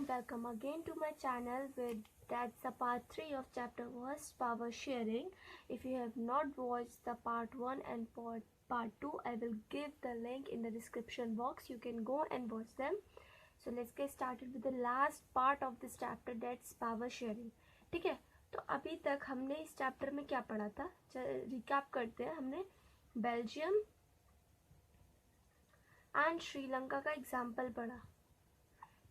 welcome again to my channel with that's the part 3 of chapter was power sharing. If you have not watched the part 1 and part 2, I will give the link in the description box. You can go and watch them. So let's get started with the last part of this chapter, that's power sharing. ठीक है, तो अभी तक हमने इस chapter में क्या पढ़ा था, रिकैप करते हैं. हमने बेल्जियम एंड श्रीलंका का एग्जाम्पल पढ़ा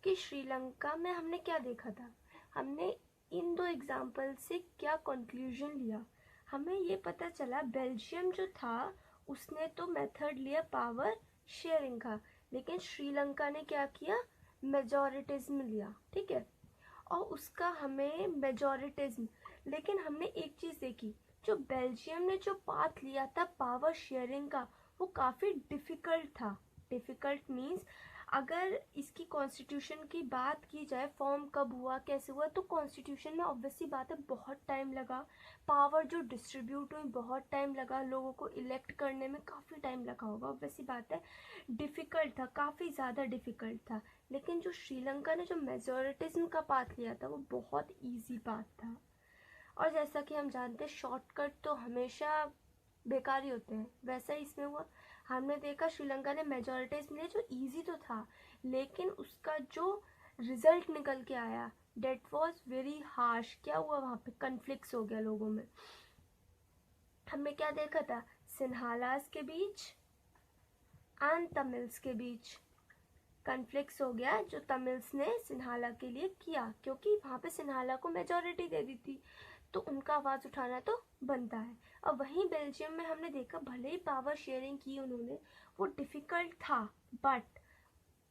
कि श्रीलंका में हमने क्या देखा था. हमने इन दो एग्जाम्पल से क्या कंक्लूजन लिया. हमें ये पता चला बेल्जियम जो था उसने तो मेथड लिया पावर शेयरिंग का, लेकिन श्रीलंका ने क्या किया, मेजॉरिटिज्म लिया. ठीक है, और उसका हमें मेजॉरिटिज्म, लेकिन हमने एक चीज़ देखी, जो बेल्जियम ने जो पाथ लिया था पावर शेयरिंग का वो काफ़ी डिफ़िकल्ट था. डिफ़िकल्ट मीन्स अगर इसकी कॉन्स्टिट्यूशन की बात की जाए, फॉर्म कब हुआ कैसे हुआ, तो कॉन्स्टिट्यूशन में ऑब्वियसली बात है बहुत टाइम लगा. पावर जो डिस्ट्रीब्यूट हुई बहुत टाइम लगा, लोगों को इलेक्ट करने में काफ़ी टाइम लगा होगा. ऑब्वियसली बात है डिफ़िकल्ट था, काफ़ी ज़्यादा डिफ़िकल्ट था. लेकिन जो श्रीलंका ने जो मेजॉरिटिज्म का पाथ लिया था वो बहुत ईजी पाथ था. और जैसा कि हम जानते हैं शॉर्टकट तो हमेशा बेकार ही होते हैं, वैसा ही इसमें हुआ. हमने देखा श्रीलंका ने मेजॉरिटीज मिले जो इजी तो था, लेकिन उसका जो रिजल्ट निकल के आया डेट वॉज वेरी हार्श. क्या हुआ, वहाँ पे कन्फ्लिक्ट्स हो गया लोगों में. हमने क्या देखा था, सिन्हालास के बीच एंड तमिल्स के बीच कन्फ्लिक्ट्स हो गया, जो तमिल्स ने सिन्हाला के लिए किया क्योंकि वहाँ पे सिन्हाला को मेजॉरिटी दे दी थी, तो उनका आवाज़ उठाना तो बनता है. और वहीं बेल्जियम में हमने देखा भले ही पावर शेयरिंग की उन्होंने, वो डिफ़िकल्ट था, बट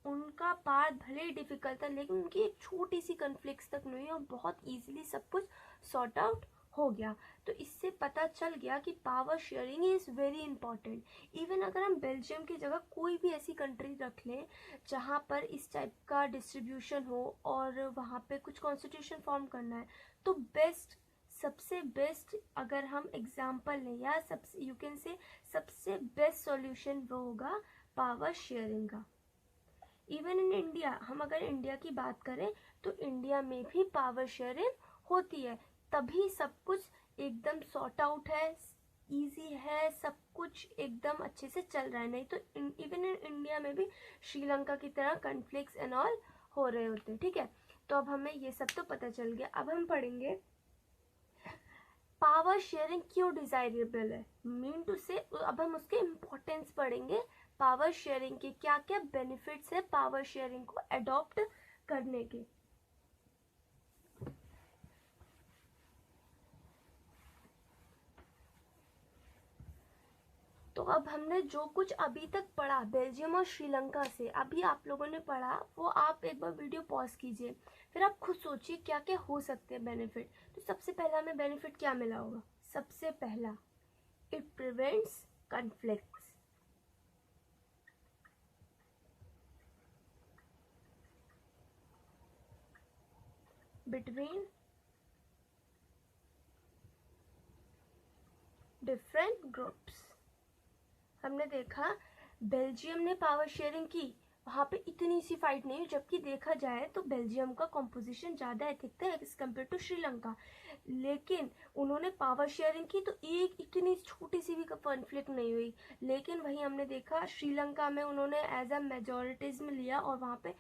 उनका पार्ट भले ही डिफ़िकल्ट था, लेकिन उनकी एक छोटी सी कन्फ्लिक्ट तक नहीं और बहुत ईजिली सब कुछ सॉर्ट आउट हो गया. तो इससे पता चल गया कि power sharing is very important. Even अगर हम बेल्जियम की जगह कोई भी ऐसी कंट्री रख लें जहाँ पर इस टाइप का डिस्ट्रीब्यूशन हो और वहाँ पे कुछ कॉन्स्टिट्यूशन फॉर्म करना है, तो सबसे बेस्ट अगर हम एग्जाम्पल लें या सबसे यू कैन से सबसे बेस्ट सॉल्यूशन वो होगा पावर शेयरिंग का. इवन इन इंडिया, हम अगर इंडिया की बात करें तो इंडिया में भी पावर शेयरिंग होती है, तभी सब कुछ एकदम सॉर्ट आउट है, इजी है, सब कुछ एकदम अच्छे से चल रहा है. नहीं तो इवन इन इंडिया में भी श्रीलंका की तरह कन्फ्लिक्ट्स एंड ऑल हो रहे होते हैं. ठीक है, तो अब हमें ये सब तो पता चल गया. अब हम पढ़ेंगे पावर शेयरिंग क्यों डिजायरेबल है, मीन टू से अब हम उसके इम्पोर्टेंस पढ़ेंगे. पावर शेयरिंग के क्या क्या बेनिफिट्स है पावर शेयरिंग को अडॉप्ट करने के. तो अब हमने जो कुछ अभी तक पढ़ा बेल्जियम और श्रीलंका से, अभी आप लोगों ने पढ़ा, वो आप एक बार वीडियो पॉज कीजिए, फिर आप खुद सोचिए क्या क्या हो सकते हैं बेनिफिट. तो सबसे पहला हमें बेनिफिट क्या मिला होगा, सबसे पहला it prevents conflicts. Between different groups. हमने देखा बेल्जियम ने पावर शेयरिंग की, वहाँ पे इतनी सी फाइट नहीं, जबकि देखा जाए तो बेल्जियम का कॉम्पोजिशन ज़्यादा एथिक था एज कम्पेयर टू श्रीलंका, लेकिन उन्होंने पावर शेयरिंग की तो एक इतनी छोटी सी भी कॉन्फ्लिक्ट नहीं हुई. लेकिन वहीं हमने देखा श्रीलंका में उन्होंने एज अ मेजॉरिटिज्म लिया और वहाँ पे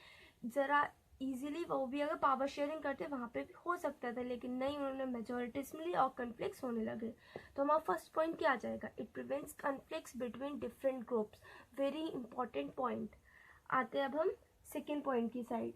ज़रा इजीली वो भी अगर पावर शेयरिंग करते वहाँ पे भी हो सकता था, लेकिन नहीं, उन्होंने मेजॉरिटिज्म ली और कन्फ्लिक्ट्स होने लगे. तो हमारा फर्स्ट पॉइंट क्या आ जाएगा, it prevents conflicts between different groups. Very important point. आते अब हम सेकेंड पॉइंट की साइड.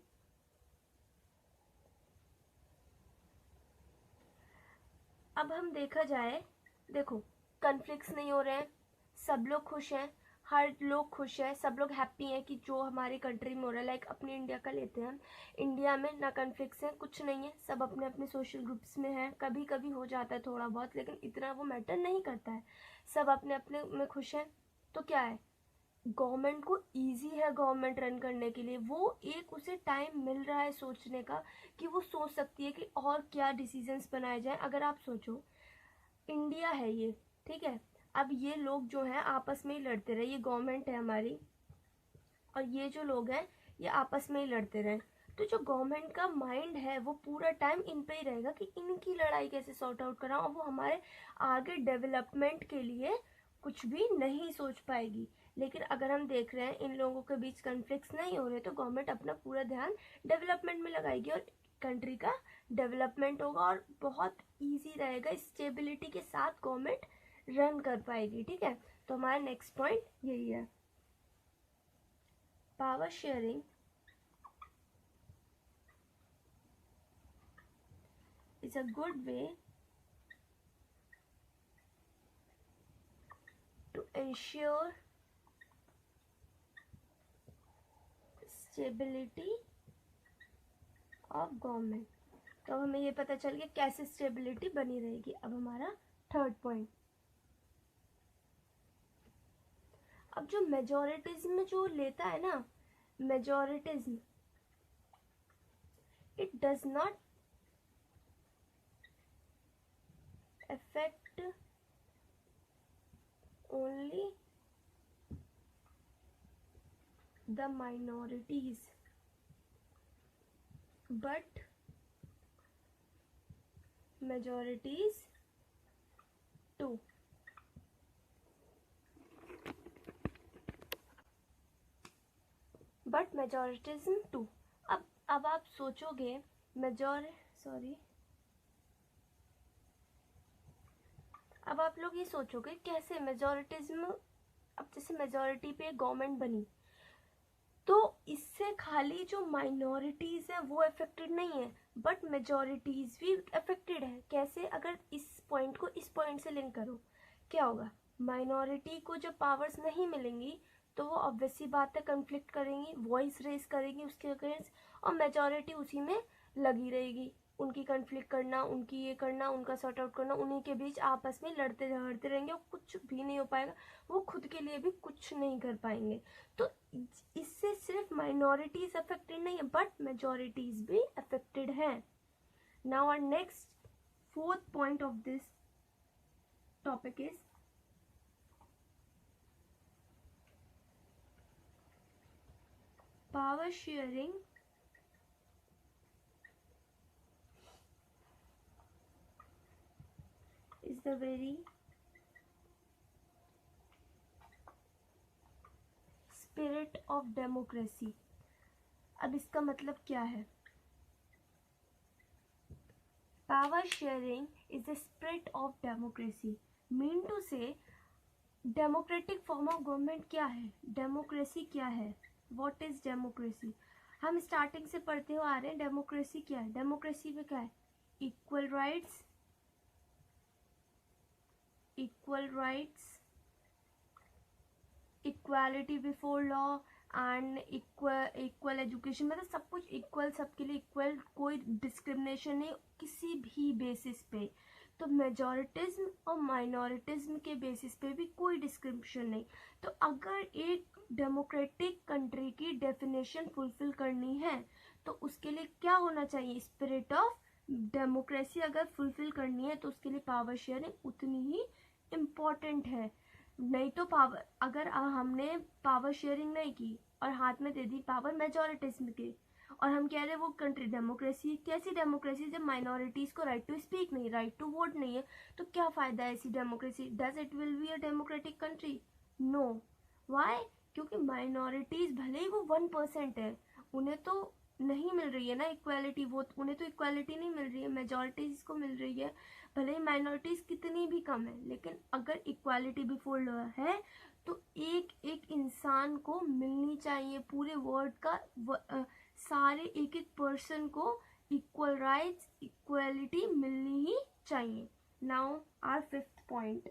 अब हम देखा जाए, देखो कन्फ्लिक्ट्स नहीं हो रहे हैं, सब लोग खुश हैं, हर लोग खुश है, सब लोग हैप्पी हैं कि जो हमारी कंट्री में हो रहा है. लाइक अपनी इंडिया का लेते हैं हम, इंडिया में ना कन्फ्लिक्ट्स हैं, कुछ नहीं है, सब अपने अपने सोशल ग्रुप्स में हैं. कभी कभी हो जाता है थोड़ा बहुत, लेकिन इतना वो मैटर नहीं करता है, सब अपने अपने में खुश हैं. तो क्या है, गवर्नमेंट को इजी है गवर्नमेंट रन करने के लिए, वो एक उसे टाइम मिल रहा है सोचने का कि वो सोच सकती है कि और क्या डिसीजंस बनाए जाएं. अगर आप सोचो इंडिया है ये, ठीक है, अब ये लोग जो हैं आपस में ही लड़ते रहे, ये गवर्नमेंट है हमारी और ये जो लोग हैं ये आपस में ही लड़ते रहे, तो जो गवर्नमेंट का माइंड है वो पूरा टाइम इन पे ही रहेगा कि इनकी लड़ाई कैसे सॉर्ट आउट कराऊं, और वो हमारे आगे डेवलपमेंट के लिए कुछ भी नहीं सोच पाएगी। लेकिन अगर हम देख रहे हैं इन लोगों के बीच कन्फ्लिक्ट्स नहीं हो रहे, तो गवर्नमेंट अपना पूरा ध्यान डेवलपमेंट में लगाएगी और कंट्री का डेवलपमेंट होगा और बहुत इजी रहेगा, स्टेबिलिटी के साथ गवर्नमेंट रन कर पाएगी। ठीक है, तो हमारा नेक्स्ट पॉइंट यही है, power sharing is a good way to ensure stability of government। तो हमें ये पता चल गया कैसे स्टेबिलिटी बनी रहेगी। अब हमारा थर्ड पॉइंट, अब जो मेजोरिटिज्म जो लेता है ना, majoritism it does not affect only the minorities but majorities too। But majoritism too. अब आप सोचोगे अब आप लोग ये सोचोगे कैसे मेजोरिटिज्म, अब जैसे मेजोरिटी पे गवर्नमेंट बनी तो इससे खाली जो माइनॉरिटीज है वो अफेक्टेड नहीं है बट मेजोरिटीज भी अफेक्टेड है। कैसे? अगर इस पॉइंट को इस पॉइंट से लिंक करो, क्या होगा, माइनॉरिटी को जब पावर्स नहीं मिलेंगी तो वो ऑब्वियसली बात है कन्फ्लिक्ट करेंगी, वॉइस रेज करेंगी उसके अगेंस्ट, और मेजोरिटी उसी में लगी रहेगी, उनकी कन्फ्लिक्ट करना, उनकी ये करना, उनका सॉर्ट आउट करना, उन्हीं के बीच आपस में लड़ते झगड़ते रहेंगे और कुछ भी नहीं हो पाएगा, वो खुद के लिए भी कुछ नहीं कर पाएंगे। तो इससे सिर्फ माइनॉरिटीज अफेक्टेड नहीं है बट मेजोरिटीज भी अफेक्टेड है। Now our next fourth point of this topic is power sharing is the very spirit of democracy। अब इसका मतलब क्या है? Power sharing is the spirit of democracy, mean to say democratic form of government क्या है, democracy क्या है, what is democracy. हम स्टार्टिंग से पढ़ते हुए आ रहे हैं डेमोक्रेसी क्या है। डेमोक्रेसी में क्या है? Equal rights, equality before law and equal education, मतलब सब कुछ इक्वल, सबके लिए इक्वल, कोई डिस्क्रिमिनेशन नहीं किसी भी बेसिस पे। तो मेजॉरिटिज्म और माइनॉरिटिज्म के बेसिस पे भी कोई डिस्क्रिमिनेशन नहीं। तो अगर एक डेमोक्रेटिक कंट्री की डेफिनेशन फुलफिल करनी है तो उसके लिए क्या होना चाहिए? स्पिरिट ऑफ डेमोक्रेसी अगर फुलफिल करनी है तो उसके लिए पावर शेयरिंग उतनी ही इम्पोर्टेंट है। नहीं तो पावर, अगर हमने पावर शेयरिंग नहीं की और हाथ में दे दी पावर मेजॉरिटिज्म के और हम कह रहे हैं वो कंट्री डेमोक्रेसी, कैसी डेमोक्रेसी जब माइनॉरिटीज को राइट टू स्पीक नहीं, राइट टू वोट नहीं है, तो क्या फायदा है ऐसी democracy? Does it will be a democratic country? No. Why? क्योंकि माइनॉरिटीज भले ही वो 1% है, उन्हें तो नहीं मिल रही है ना इक्वालिटी, वो उन्हें तो इक्वालिटी नहीं मिल रही है, मेजॉरिटीज को मिल रही है। भले ही माइनॉरिटीज कितनी भी कम है, लेकिन अगर इक्वालिटी बिफोर लॉ है तो एक एक इंसान को मिलनी चाहिए, पूरे वर्ल्ड का सारे एक एक पर्सन को इक्वल राइट्स, इक्वालिटी मिलनी ही चाहिए। नाउ आवर फिफ्थ पॉइंट,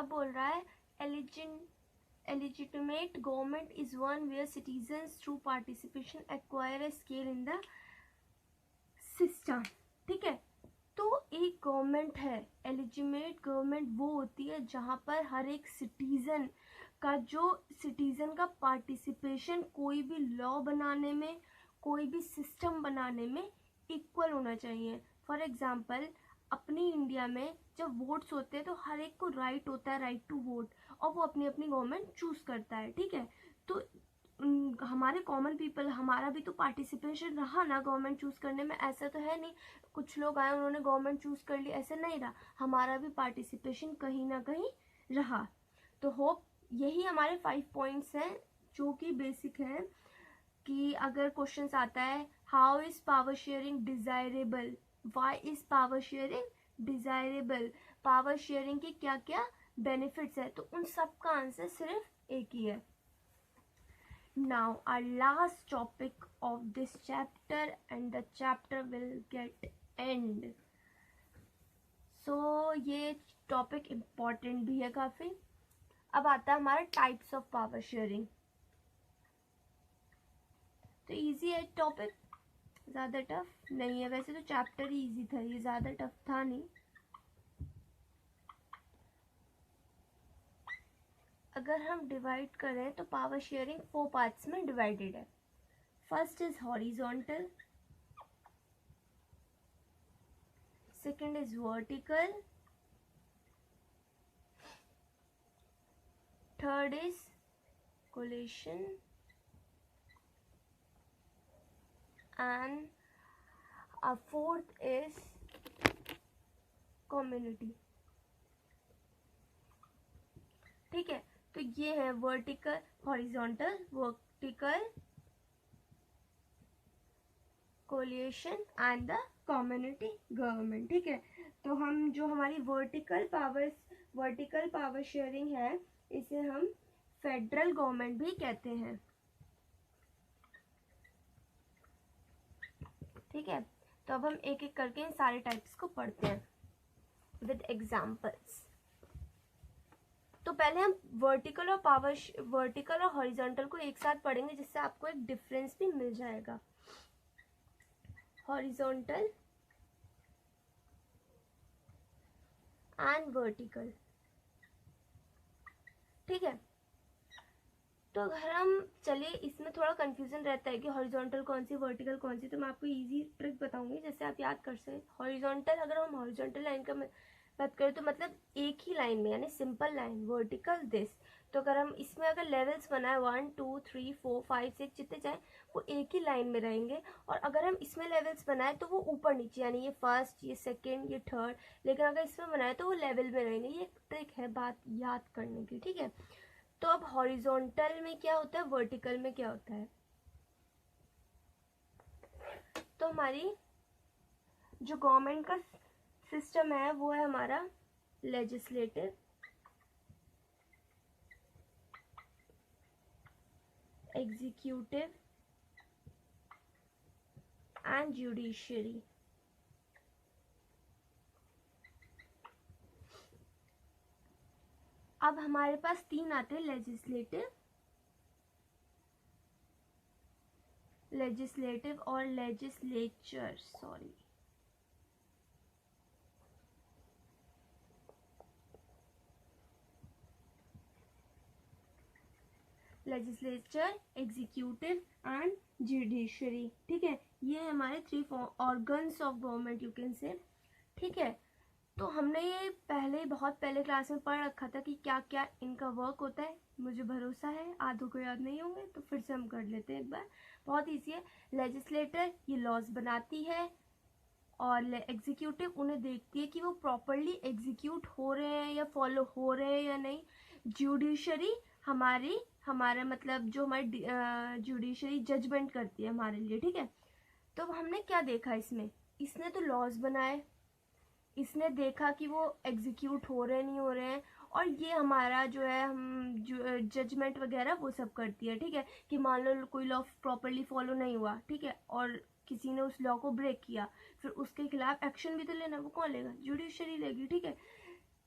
अब बोल रहा है illegitimate government is one where citizens through participation acquire a scale in the system. ठीक है, तो एक गवर्नमेंट है, एलिजिमेट गवर्नमेंट वो होती है जहाँ पर हर एक सिटीजन का पार्टिसिपेशन कोई भी लॉ बनाने में, कोई भी सिस्टम बनाने में इक्वल होना चाहिए. फॉर एग्जाम्पल अपनी इंडिया में जब वोट्स होते हैं तो हर एक को राइट होता है, राइट टू वोट, और वो अपनी अपनी गवर्नमेंट चूज करता है. ठीक है, तो हमारे कॉमन पीपल, हमारा भी तो पार्टिसिपेशन रहा ना गवर्नमेंट चूज करने में. ऐसा तो है नहीं कुछ लोग आए उन्होंने गवर्नमेंट चूज कर ली, ऐसा नहीं रहा. हमारा भी पार्टिसिपेशन कहीं ना कहीं रहा. तो होप यही हमारे 5 पॉइंट्स हैं जो कि बेसिक हैं कि अगर क्वेश्चन आता है how is power sharing desirable, why is power sharing desirable, power sharing के क्या क्या बेनिफिट्स है, तो उन सब का आंसर सिर्फ एक ही है. Now our last topic of this chapter and the chapter will get end. So ये टॉपिक इम्पॉर्टेंट भी है काफ़ी. अब आता है हमारा टाइप्स ऑफ पावर शेयरिंग. तो इजी है टॉपिक, ज़्यादा टफ नहीं है. वैसे तो चैप्टर ही इजी था, ये ज़्यादा टफ था नहीं. अगर हम डिवाइड करें तो पावर शेयरिंग 4 पार्ट्स में डिवाइडेड है. First is horizontal, second is vertical, third is coalition and fourth is community. ठीक है, तो ये है vertical, horizontal, vertical, coalition and the community government. ठीक है, तो हम जो हमारी वर्टिकल पावर शेयरिंग है इसे हम फेडरल गवर्नमेंट भी कहते हैं. ठीक है, तो अब हम एक एक करके इन सारे टाइप्स को पढ़ते हैं विद एग्जाम्पल्स. तो पहले हम वर्टिकल और हॉरिजॉन्टल को एक साथ पढ़ेंगे जिससे आपको एक डिफरेंस भी मिल जाएगा. Horizontal and vertical. ठीक है, तो अगर हम चलिए, इसमें थोड़ा कंफ्यूजन रहता है कि हॉरिजॉन्टल कौन सी, वर्टिकल कौन सी. तो मैं आपको इजी ट्रिक बताऊंगी जिससे आप याद कर सकें. हॉरिजॉन्टल, अगर हम हॉरिजॉन्टल लाइन का बात करें तो मतलब एक ही लाइन में, यानी सिंपल लाइन, वर्टिकल दिस. तो अगर हम इसमें अगर लेवल्स बनाए 1 2 3 4 5 6 जितने चाहे वो एक ही लाइन में रहेंगे. और अगर हम इसमें लेवल्स बनाए तो वो ऊपर नीचे, यानी ये फर्स्ट, ये सेकंड, ये थर्ड. लेकिन अगर इसमें बनाए तो वो लेवल में रहेंगे. ये एक ट्रिक है बात याद करने की. ठीक है, तो अब हॉरिजॉन्टल में क्या होता है, वर्टिकल में क्या होता है. तो हमारी जो गवर्नमेंट का सिस्टम है वो है हमारा लेजिस्लेटिव, एग्जीक्यूटिव एंड जुडिशरी. अब हमारे पास 3 आते हैं, लेजिस्लेटिव और legislature. Sorry, legislature, executive and judiciary. ठीक है, ये हमारे 3 organs of government you can say. ठीक है, तो हमने ये बहुत पहले क्लास में पढ़ रखा था कि क्या क्या इनका वर्क होता है. मुझे भरोसा है आधों को याद नहीं होंगे, तो फिर से हम कर लेते हैं एक बार. बहुत ईजी है. लेजिस्लेटर ये लॉज बनाती है, और एग्जीक्यूटिव उन्हें देखती है कि वो प्रॉपरली एग्जीक्यूट हो रहे हैं या फॉलो हो रहे हैं या नहीं. जुडिशरी हमारा मतलब जो हमारी जुडिशरी जजमेंट करती है हमारे लिए. ठीक है, तो हमने क्या देखा इसने तो लॉज बनाए, इसने देखा कि वो एग्जीक्यूट हो रहे नहीं हो रहे हैं, और ये हमारा जो है हम जजमेंट वगैरह वो सब करती है. ठीक है, कि मान लो कोई लॉ प्रॉपरली फॉलो नहीं हुआ, ठीक है, और किसी ने उस लॉ को ब्रेक किया, फिर उसके खिलाफ एक्शन भी तो लेना, वो कौन लेगा, जुडिशरी लेगी. ठीक है,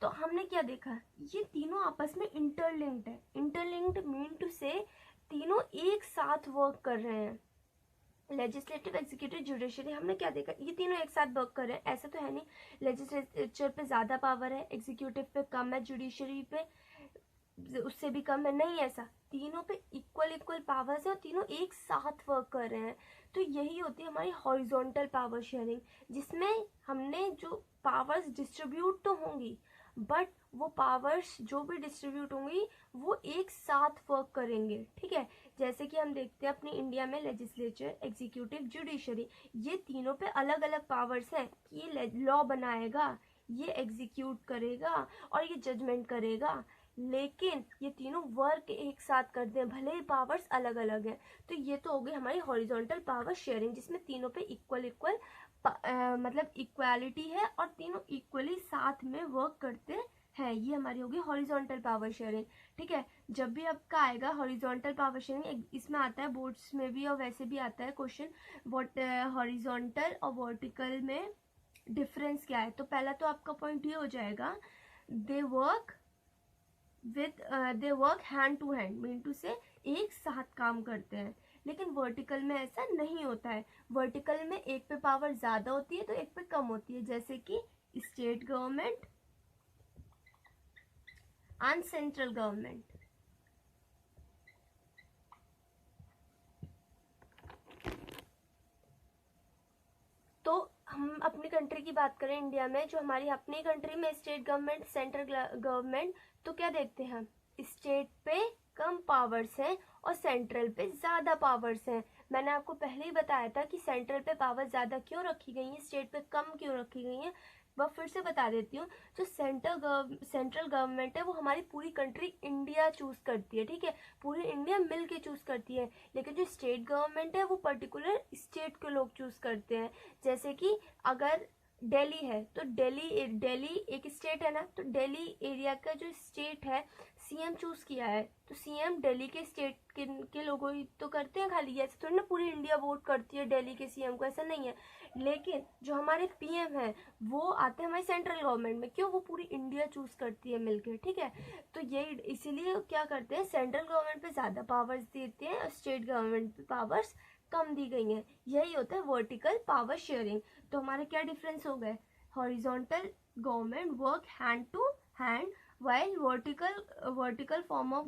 तो हमने क्या देखा, ये तीनों आपस में इंटरलिंक्ड है। इंटरलिंक्ड मीन टू से तीनों एक साथ वर्क कर रहे हैं। लेजिस्लेटिव, एग्जीक्यूटिव, जुडिशरी, हमने क्या देखा, ये तीनों एक साथ वर्क कर रहे हैं। ऐसा तो है नहीं लेजिस्लेचर पे ज्यादा पावर है, एग्जीक्यूटिव पे कम है, जुडिशरी पे उससे भी कम है, नहीं ऐसा, तीनों पे इक्वल इक्वल पावर्स है और तीनों एक साथ वर्क कर रहे हैं। तो यही होती है हमारी हॉरिजॉन्टल पावर शेयरिंग, जिसमें हमने जो पावर्स डिस्ट्रीब्यूट तो होंगी, बट वो पावर्स जो भी डिस्ट्रीब्यूट होंगी वो एक साथ वर्क करेंगे। ठीक है, जैसे कि हम देखते हैं अपने इंडिया में लेजिस्लेचर, एग्जीक्यूटिव, जुडिशरी, ये तीनों पे अलग अलग पावर्स हैं कि ये लॉ बनाएगा, ये एग्जीक्यूट करेगा और ये जजमेंट करेगा, लेकिन ये तीनों वर्क एक साथ करते हैं भले ही पावर्स अलग अलग हैं। तो ये तो हो गई हमारी हॉरिजॉन्टल पावर शेयरिंग, जिसमें तीनों पे इक्वल इक्वल मतलब इक्वालिटी है और तीनों इक्वली साथ में वर्क करते हैं। ये हमारी होगी हॉरिजॉन्टल पावर शेयरिंग। ठीक है, जब भी आपका आएगा हॉरिजॉन्टल पावर शेयरिंग, इसमें आता है बोर्ड्स में भी और वैसे भी आता है क्वेश्चन, व्हाट हॉरिजॉन्टल और वर्टिकल में डिफरेंस क्या है। तो पहला तो आपका पॉइंट ये हो जाएगा, they work hand to hand, mean two से एक साथ काम करते हैं। लेकिन वर्टिकल में ऐसा नहीं होता है। वर्टिकल में एक पे पावर ज्यादा होती है तो एक पे कम होती है, जैसे कि state government and central government. तो हम अपनी कंट्री की बात करें, इंडिया में जो हमारी अपनी कंट्री में स्टेट गवर्नमेंट, सेंट्रल गवर्नमेंट, तो क्या देखते हैं हम, स्टेट पे कम पावर्स हैं और सेंट्रल पे ज्यादा पावर्स हैं। मैंने आपको पहले ही बताया था कि सेंट्रल पे पावर ज्यादा क्यों रखी गई है, स्टेट पे कम क्यों रखी गई है। वह फिर से बता देती हूँ, जो सेंट्रल गवर्नमेंट है वो हमारी पूरी कंट्री इंडिया चूज करती है। ठीक है, पूरी इंडिया मिल के चूज करती है, लेकिन जो स्टेट गवर्नमेंट है वो पर्टिकुलर स्टेट के लोग चूज करते हैं। जैसे कि अगर दिल्ली है तो दिल्ली एक स्टेट है ना, तो दिल्ली एरिया का जो स्टेट है सीएम चूज किया है, तो सीएम दिल्ली के स्टेट के लोगों ही तो करते हैं खाली, ऐसे थोड़ी ना पूरी इंडिया वोट करती है दिल्ली के सीएम को, ऐसा नहीं है। लेकिन जो हमारे पीएम है वो आते हैं हमारी सेंट्रल गवर्नमेंट में, क्यों, वो पूरी इंडिया चूज करती है मिलकर। ठीक है, तो यही इसीलिए क्या करते हैं, सेंट्रल गवर्नमेंट पे ज्यादा पावर्स देते हैं और स्टेट गवर्नमेंट पे पावर्स कम दी गई हैं। यही होता है वर्टिकल पावर शेयरिंग। तो हमारे क्या डिफरेंस हो गए, horizontal government work hand to hand, while vertical form of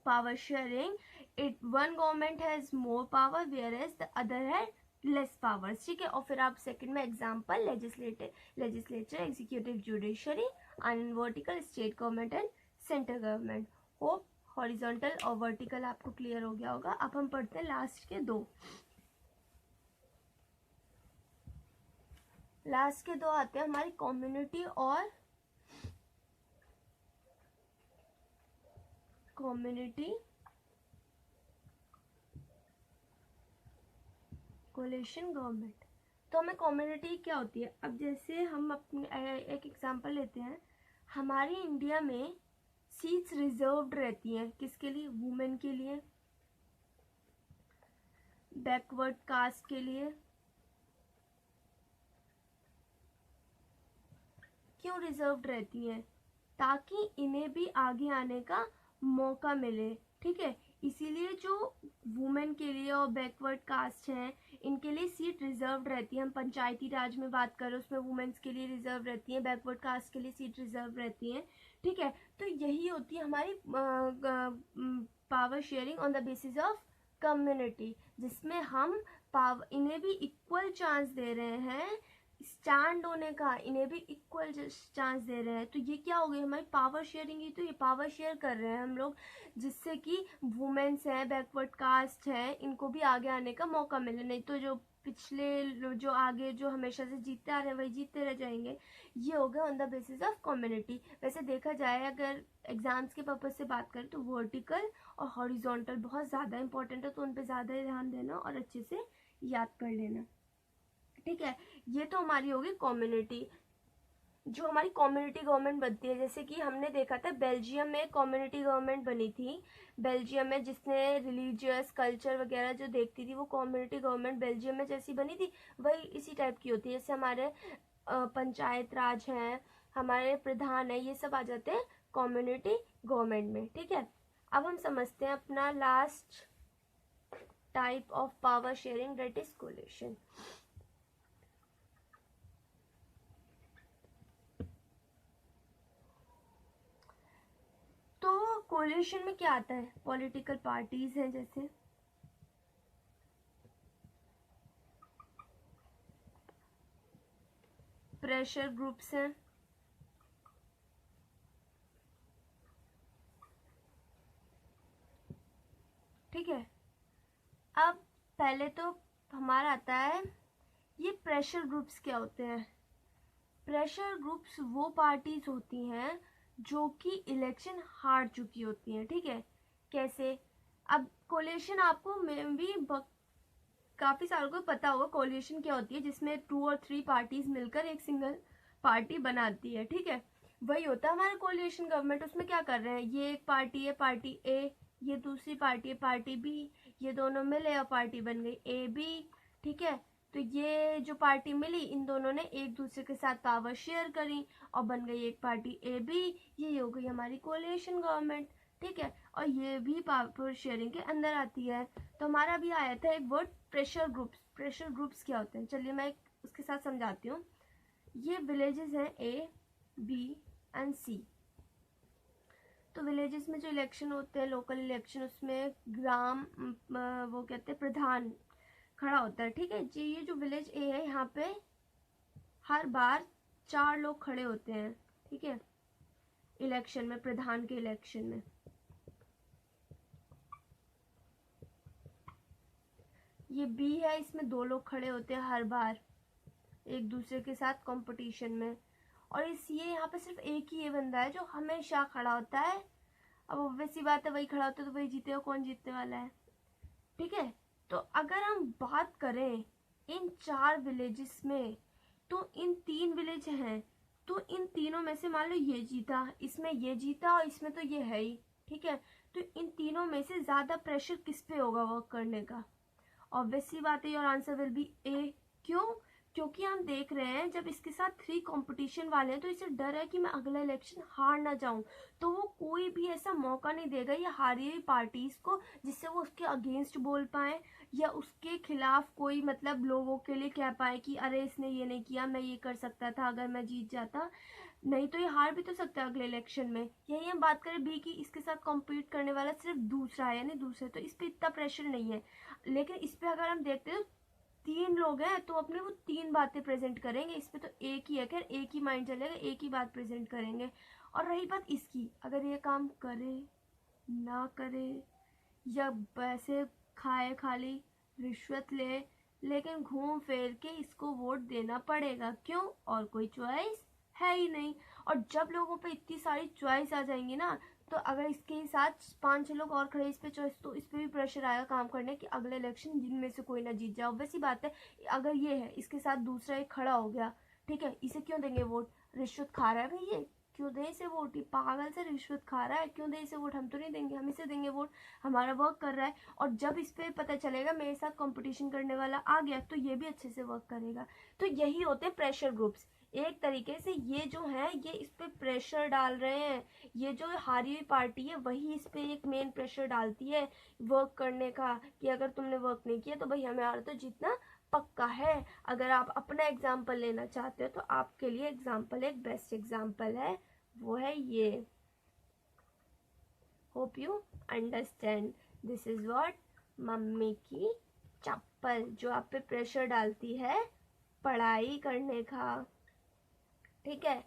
power sharing, one government has more power whereas the other had less powers। ठीक है, और फिर आप सेकंड में example legislature, executive, judiciary, and vertical state government and central government. Hope horizontal और vertical आपको clear हो गया होगा। अब हम पढ़ते हैं लास्ट के दो आते हैं हमारी कम्युनिटी और कोलिशन गवर्नमेंट। तो हमें कम्युनिटी क्या होती है, अब जैसे हम अपने एक एग्जांपल लेते हैं, हमारी इंडिया में सीट्स रिजर्व्ड रहती हैं किसके लिए, वुमेन के लिए, बैकवर्ड कास्ट के लिए। क्यों रिजर्व्ड रहती हैं, ताकि इन्हें भी आगे आने का मौका मिले। ठीक है, इसीलिए जो वुमेन के लिए और बैकवर्ड कास्ट हैं इनके लिए सीट रिजर्व रहती है। हम पंचायती राज में बात करें उसमें वुमेन्स के लिए रिजर्व रहती है, बैकवर्ड कास्ट के लिए सीट रिजर्व रहती है। ठीक है, तो यही होती है हमारी power sharing on the basis of community, जिसमें हम इन्हें भी इक्वल चांस दे रहे हैं स्टैंड होने का, इन्हें भी इक्वल चांस दे रहे हैं। तो ये क्या हो गई हमारी पावर शेयरिंग ही, तो ये पावर शेयर कर रहे हैं हम लोग, जिससे कि वुमेन्स हैं, बैकवर्ड कास्ट है, इनको भी आगे आने का मौका मिले। नहीं तो जो पिछले जो आगे जो हमेशा से जीतते आ रहे हैं वही जीतते रह जाएंगे। ये हो गया on the basis of community. वैसे देखा जाए अगर एग्जाम्स के पर्पज से बात करें तो वर्टिकल और हॉरिजॉन्टल बहुत ज़्यादा इंपॉर्टेंट है, तो उन पर ज़्यादा ध्यान देना और अच्छे से याद कर लेना। ठीक है, ये तो हमारी होगी कम्युनिटी। जो हमारी कम्युनिटी गवर्नमेंट बनती है, जैसे कि हमने देखा था बेल्जियम में कम्युनिटी गवर्नमेंट बनी थी, बेल्जियम में जिसने रिलीजियस कल्चर वगैरह जो देखती थी वो कम्युनिटी गवर्नमेंट बेल्जियम में जैसी बनी थी वही इसी टाइप की होती है। जैसे हमारे पंचायत राज हैं, हमारे प्रधान है, ये सब आ जाते हैं कम्युनिटी गवर्नमेंट में। ठीक है, अब हम समझते हैं अपना last type of power sharing, that is coalition. तो कोलिशन में क्या आता है, पॉलिटिकल पार्टीज हैं, जैसे प्रेशर ग्रुप्स हैं, ठीक है। अब पहले तो हमारा आता है ये प्रेशर ग्रुप्स क्या होते हैं। प्रेशर ग्रुप्स वो पार्टीज होती हैं जो कि इलेक्शन हार चुकी होती हैं। ठीक है, कैसे, अब कोलिशन आपको मे भी काफी सालों को पता होगा कोलिशन क्या होती है, जिसमें 2 और 3 पार्टीज मिलकर एक सिंगल पार्टी बनाती है। ठीक है, वही होता है हमारा कोलिशन गवर्नमेंट। उसमें क्या कर रहे हैं, ये एक पार्टी है पार्टी ए, ये दूसरी पार्टी है पार्टी बी, ये दोनों मिले और पार्टी बन गई ए बी। ठीक है, तो ये जो पार्टी मिली, इन दोनों ने एक दूसरे के साथ पावर शेयर करी और बन गई एक पार्टी ए बी, ये हो गई हमारी कोलिशन गवर्नमेंट। ठीक है, और ये भी पावर शेयरिंग के अंदर आती है। तो हमारा भी आया था एक word pressure groups. Pressure groups क्या होते हैं, चलिए मैं उसके साथ समझाती हूँ। ये विलेजेस हैं ए बी एंड सी। तो विलेजेस में जो इलेक्शन होते हैं, लोकल इलेक्शन, उसमें ग्राम वो कहते हैं प्रधान खड़ा होता है। ठीक है जी, ये जो विलेज ए है, यहाँ पे हर बार 4 लोग खड़े होते हैं। ठीक है, इलेक्शन में, प्रधान के इलेक्शन में। ये बी है, इसमें 2 लोग खड़े होते हैं हर बार एक दूसरे के साथ कंपटीशन में। और इस ये यहाँ पे सिर्फ एक ही ये बंदा है जो हमेशा खड़ा होता है। अब ऑब्वियसली बात है, वही खड़ा होता है तो वही जीतेगा, कौन जीतने वाला है। ठीक है, तो अगर हम बात करें इन 4 विलेजेस में, तो इन 3 विलेज हैं, तो इन तीनों में से मान लो ये जीता, इसमें ये जीता और इसमें तो ये है ही। ठीक है, तो इन तीनों में से ज्यादा प्रेशर किस पे होगा वर्क करने का, ऑब्वियसली बात है, योर आंसर विल बी ए। क्यों, क्योंकि हम देख रहे हैं जब इसके साथ 3 कंपटीशन वाले हैं तो इसे डर है कि मैं अगला इलेक्शन हार ना जाऊं, तो वो कोई भी ऐसा मौका नहीं देगा ये हारी हुई पार्टीज को जिससे वो उसके अगेंस्ट बोल पाए या उसके खिलाफ कोई मतलब लोगों के लिए कह पाए कि अरे इसने ये नहीं किया, मैं ये कर सकता था अगर मैं जीत जाता। नहीं तो ये हार भी तो सकता है अगले इलेक्शन में। यही हम बात करें बी की, इसके साथ कॉम्पीट करने वाला सिर्फ दूसरा है, यानी दूसरे, तो इस पर इतना प्रेशर नहीं है। लेकिन इस पे अगर हम देखते हैं 3 लोग हैं तो अपने वो 3 बातें प्रेजेंट करेंगे, इस पे तो एक ही है, खैर एक ही माइंड चलेगा, एक ही बात प्रेजेंट करेंगे। और रही बात इसकी, अगर ये काम करे ना करे या वैसे खाए खाली रिश्वत ले, लेकिन घूम फिर के इसको वोट देना पड़ेगा। क्यों, और कोई चॉइस है ही नहीं। और जब लोगों पे इतनी सारी चॉइस आ जाएंगी ना, तो अगर इसके साथ 5-6 लोग और खड़े इस पे चॉइस, तो इस पे भी प्रेशर आएगा काम करने कि अगले इलेक्शन जिनमें से कोई ना जीत जाए। वैसी बात है, अगर ये है इसके साथ दूसरा एक खड़ा हो गया, ठीक है, इसे क्यों देंगे वोट, रिश्वत खा रहा है भाई ये, क्यों दे इसे वोट, ये पागल से रिश्वत खा रहा है, क्यों दे इसे वोट, हम तो नहीं देंगे, हम इसे देंगे वोट, हमारा वर्क कर रहा है। और जब इस पे पता चलेगा मेरे साथ कंपटीशन करने वाला आ गया, तो ये भी अच्छे से वर्क करेगा। तो यही होते हैं प्रेशर ग्रुप्स। एक तरीके से ये जो है ये इस पे प्रेशर डाल रहे हैं, ये जो हारी हुई पार्टी है वही इस पे एक मेन प्रेशर डालती है वर्क करने का, कि अगर तुमने वर्क नहीं किया तो भाई हमारा तो जीतना पक्का है। अगर आप अपना एग्जाम्पल लेना चाहते हो तो आपके लिए एग्जाम्पल एक बेस्ट एग्जाम्पल है, वो है ये। Hope you understand, this is what mummy की चप्पल, जो आप पे प्रेशर डालती है पढ़ाई करने का। ठीक है,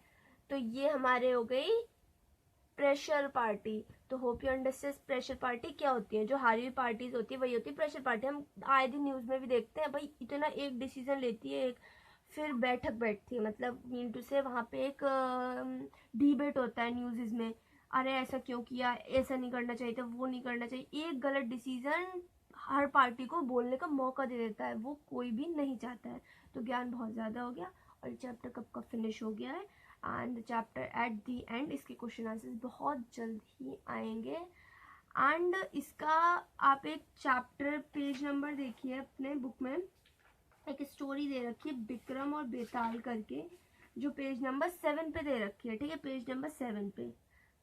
तो ये हमारे हो गई प्रेशर पार्टी। तो hope you understand pressure party क्या होती है, जो हारी हुई पार्टीज होती है वही होती है प्रेशर पार्टी। हम आए दिन न्यूज में भी देखते हैं भाई, इतना एक डिसीजन लेती है, एक फिर बैठक बैठती है, मतलब मीन टू से वहां पे एक डिबेट होता है न्यूज़ में, अरे ऐसा क्यों किया, ऐसा नहीं करना चाहिए था, वो नहीं करना चाहिए। एक गलत डिसीजन हर पार्टी को बोलने का मौका दे देता है, वो कोई भी नहीं चाहता है। तो ज्ञान बहुत ज़्यादा हो गया और चैप्टर कब का फिनिश हो गया है, and chapter at the and, इसके क्वेश्चन आंसर्स बहुत जल्द ही आएंगे। एंड इसका आप एक चैप्टर पेज नंबर देखिए अपने बुक में, एक स्टोरी दे रखी है विक्रम और बेताल करके, जो पेज नंबर 7 पे दे रखी है, ठीक है, पेज नंबर 7 पे।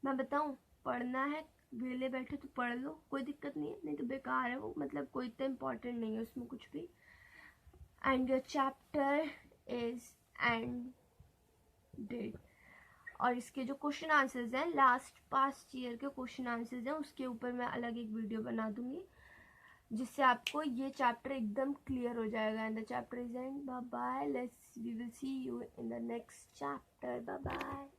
मैं बताऊं, पढ़ना है, वेले बैठे तो पढ़ लो, कोई दिक्कत नहीं है, नहीं तो बेकार है वो, मतलब कोई इतना इम्पोर्टेंट नहीं है उसमें कुछ भी। And your chapter is ended. और इसके जो क्वेश्चन आंसर्स हैं, लास्ट पास्ट ईयर के क्वेश्चन आंसर्स हैं, उसके ऊपर मैं अलग एक वीडियो बना दूंगी, जिससे आपको ये चैप्टर एकदम क्लियर हो जाएगा। And the chapter is end. Bye bye, we will see you in the next chapter. Bye bye.